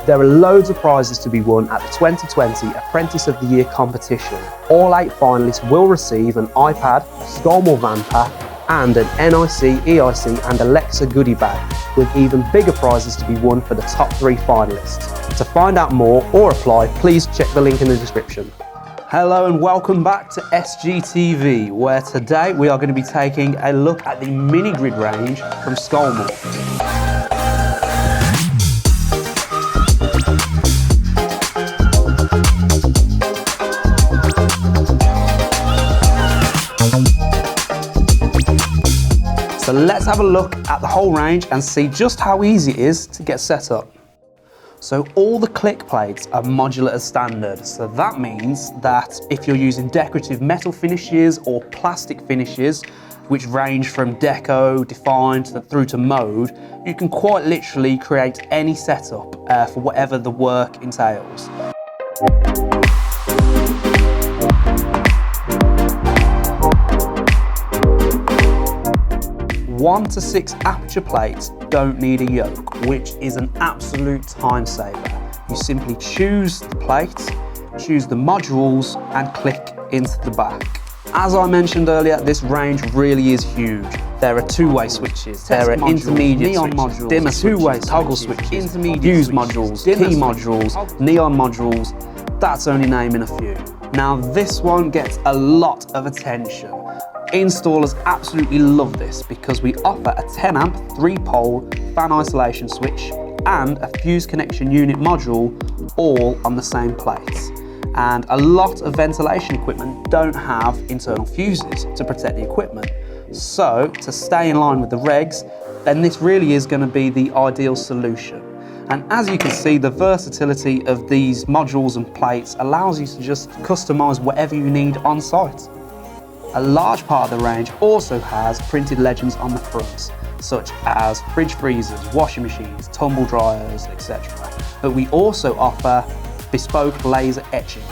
There are loads of prizes to be won at the 2020 Apprentice of the Year competition. All 8 finalists will receive an iPad, a Scolmore van pack, and an NIC, EIC and Alexa goodie bag, with even bigger prizes to be won for the top 3 finalists. To find out more or apply, please check the link in the description. Hello and welcome back to SGTV, where today we are going to be taking a look at the Minigrid range from Scolmore. So let's have a look at the whole range and see just how easy it is to get set up. So all the click plates are modular standard. So that means that if you're using decorative metal finishes or plastic finishes, which range from deco, defined through to mode, you can quite literally create any setup for whatever the work entails. 1 to 6 aperture plates don't need a yoke, which is an absolute time saver. You simply choose the plate, choose the modules and click into the back. As I mentioned earlier, this range really is huge. There are two-way switches, there are intermediate neon modules, dimmer two-way toggle switches, intermediate fuse modules, key modules, neon modules. That's only naming a few. Now this one gets a lot of attention. Installers absolutely love this because we offer a 10 amp 3-pole fan isolation switch and a fuse connection unit module all on the same plate. And a lot of ventilation equipment don't have internal fuses to protect the equipment. So to stay in line with the regs, then this really is going to be the ideal solution. And as you can see, the versatility of these modules and plates allows you to just customize whatever you need on site. A large part of the range also has printed legends on the front, such as fridge freezers, washing machines, tumble dryers, etc. But we also offer bespoke laser etching.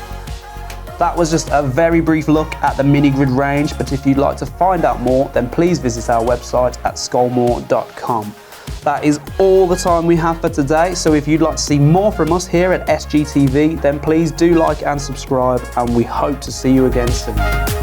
That was just a very brief look at the Minigrid range, but if you'd like to find out more, then please visit our website at scolmore.com. That is all the time we have for today, so if you'd like to see more from us here at SGTV, then please do like and subscribe, and we hope to see you again soon.